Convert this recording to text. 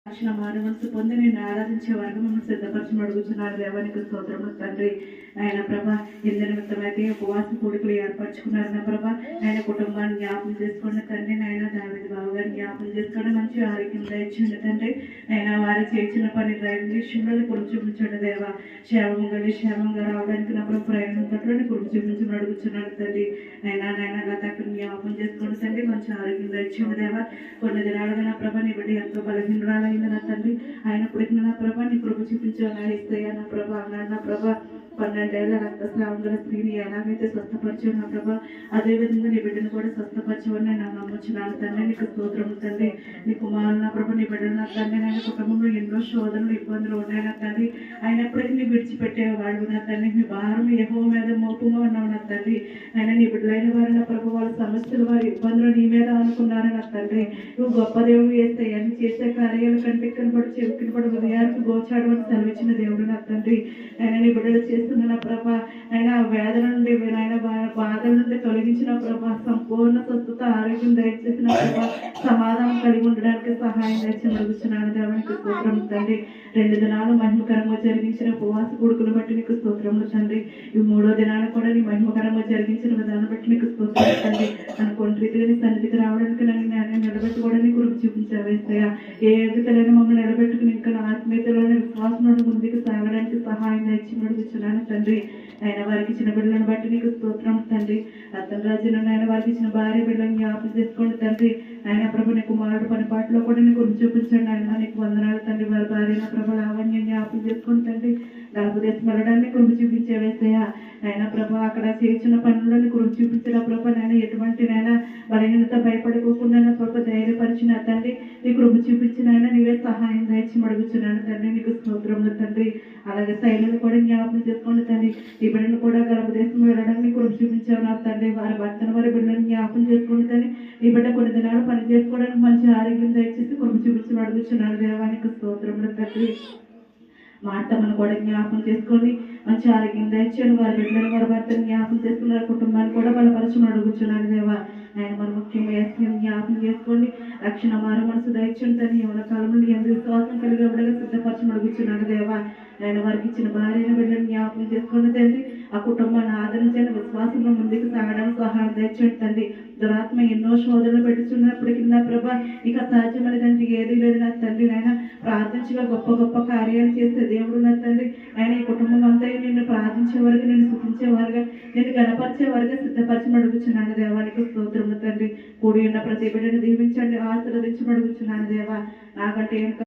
రక్షణ మానవంతు పొంది నేను ఆరాధించే వరకు మమ్మల్ని సిద్ధపరచమని అడుగుతున్నాను. దేవానికి స్తోత్రములు తండ్రి. ఆయన ప్రభా ఎందు నిమిత్తమైతే ఉపవాస కూడికలు ఏర్పరచుకున్నారు నా ప్రభా. ఆయన కుటుంబాన్ని జ్ఞాపకం చేసుకోండి తండ్రి. నాయన దావీదు బాబు గారిని జ్ఞాపకం చేసుకోండి, మంచి ఆరోగ్యం దయచేయండి తండ్రి. ఆయన వారు చేసిన పని రైలు విషయంలో కురుపు చూపించండి దేవా. క్షేమంగా రావడానికి నా ప్రభు ప్రయాణం పట్ల కురుపు చూపించమని అడుగుతున్నాను తండ్రి. నాయన గతాన్ని జ్ఞాపకం చేసుకోండి తండ్రి, మంచి ఆరోగ్యం దయచేయండి దేవా. కొన్ని దినాలుగా నా ప్రభా నీ బిడ్డ ఎంతో బలహీనరాలు నా తండ్రి. అయినప్పటికీ నా ప్రభా నీ కృప చూపించావు ఇస్తాయా నా ప్రభా అన్నాడు నా ప్రభా. 12 ఏళ్ల రక్తస్రావం గల స్త్రీని ఎలాగైతే స్వస్థపరిచావు నా ప్రభా, అదేవిధంగా నీ బిడ్డను కూడా స్వస్థపరచవని నేను నమ్ముచున్నాను తండ్రి. నీకు స్తోత్రం తండ్రి. నీ కుమారుడు నా ప్రభా నీ బిడ్డలు నా తండ్రి. ఆయన కుటుంబంలో ఎన్నో శోధనలు ఇబ్బందులు ఉన్నాయి నా తండ్రి. అయినప్పటికీ నీ విడిచిపెట్టేవాడు నా తండ్రి. మీ భారం యెహోవా మీద మోపుగా ఉన్నావు నా తండ్రి. ఆయన నీ బిడ్డలైన వారు నా ప్రభు వాళ్ళ సమస్యలు వారి ఇబ్బందులు నీ మీద అనుకున్నారు నా తండ్రి. నువ్వు గొప్ప దేవుడు వేస్తే అన్ని చేసే కార్యాలు కంటికి కనబడి చెవికి కనబడి హృదయానికి గోచాడు అని సెలవిచ్చిన దేవుడు నా తండ్రి. ఆయన నీ బిడ్డలు చేస్తున్న నా ప్రభా, ఆయన వేదన నుండి ఆయన బాధల నుండి తొలగించిన ప్రభా, సంపూర్ణ స్వస్థత ఆరోగ్యం దయచేసిన ప్రభా, సమాధానం కలిగి ఉండడానికి సహాయం దయచేసి అడుగుతున్నాను. దేవానికి స్తోత్రం తండ్రి. 2 దినాలు మహిమకరంగా జరిగించిన ఉపవాస కొడుకును బట్టి నీకు స్తోత్రములు తండ్రి. ఈ 3వ దినాన్ని కూడా నీ మహిమకరంగా జరిగించిన విధానం బట్టి నీకు స్తోత్రం తండ్రి. అనుకోని రీతిగా నీ సన్నిధికి రావడానికి నన్ను నేను నిలబెట్టుకోవడానికి కృప చూపించావేస్తాయా. ఏ యోగ్యతలైన మమ్మల్ని నిలబెట్టుకుని ఇంకా నా ఆత్మీయతలోని విశ్వాసంలో ముందుకు సాగడానికి సహాయం దయచి అడుగుతున్నాను తండ్రి. ఆయన వారికి ఇచ్చిన బిడ్డలను బట్టి నీకు స్తోత్రం తండ్రి. అతని రాజును ఆయన వారికి ఇచ్చిన భార్య బిడ్డలను జ్ఞాపకం చేసుకోండి తండ్రి. ఆయన ప్రభు నీ కుమారుడు పనిపాట్లో కూడా నీకు కృప చూపించండి. ఆయన నీకు వందనాలు తండ్రి. వారి భార్య నా ప్రభు లావణ్యం జ్ఞాపకం చేసుకోండి తండ్రి. గర్భదేశం వెళ్ళడానికి కృప చూపించేవేస్తాయా. ఆయన ప్రభు అక్కడ చేసిన పనులను కృప చూపించిన ప్రభు నేను ఎటువంటి నైనా బలహీనత భయపడుకోకుండా నా ప్రభు ధైర్యపరిచిన తండ్రి. నీ కృప చూపించిన ఆయన నీవే సహాయం దయచి అడుగుతున్నాను తండ్రి. నీకు స్తోత్రములు తండ్రి. అలాగే శైలిని కూడా జ్ఞాపకం చేసుకోండి తండ్రి. ఈ బిడ్డను కూడా గర్భదేశం వెళ్ళడానికి కృప చూపించావు నా తండ్రి. వారి భర్తను వారి బిడ్డలను జ్ఞాపకం చేసుకోండి తండ్రి. ఈ బిడ్డ కొన్ని దినాలు పని చేసుకోవడానికి మంచి ఆరోగ్యం దయచేసి కృప చూపించి అడుగుతున్నాను. దేవానికి స్తోత్రములు తండ్రి. మా అత్తమ్మను కూడా జ్ఞాపకం చేసుకోండి, మంచి ఆరోగ్యం దయచేయండి. వారి బిడ్డలను వారి భర్తను జ్ఞాపకం చేసుకున్నారు, కుటుంబాన్ని కూడా బలపరచమని అడుగుతున్నాను దేవా. ఆయన మరి ముఖ్యంగా జ్ఞాపకం చేసుకోండి. రక్షణ మారు మనసు దయచేయండి తండ్రి. యవన కాలంలో ఎందు విశ్వాసం కలిగి ఉండగా సిద్ధపరచమని అడుగుతున్నాను దేవా. ఆయన వారికి ఇచ్చిన భార్యను బిడ్డను జ్ఞాపకం చేసుకోండి తండ్రి. ఆ కుటుంబాన్ని ఆదరించండి, విశ్వాసంలో ముందుకు సాగడానికి సహాయం దయచేయండి తండ్రి. దురాత్మ ఎన్నో శోధనలు పెట్టుచున్నప్పటికీ నా ప్రభా ఇక సాధ్యమైనదంటే ఏదీ లేదు నా తండ్రి. ఆయన ప్రార్థించగా గొప్ప గొప్ప కార్యాలు చేస్తే దేవుడు నా తండ్రి. ఆయన ఈ కుటుంబం అంతా నిన్ను ప్రార్థించే వరకు, నిన్ను స్తుతించేవారుగా, నిన్ను గణపరిచే వరకు సిద్ధపరచమని అడుగుచున్నాను దేవానికి స్తోత్రములు తండ్రి. కూడి ఉన్న ప్రతి బిడ్డను దీవించండి, ఆశీర్వదించమని అడుగుచున్నాను దేవా. నాకంటే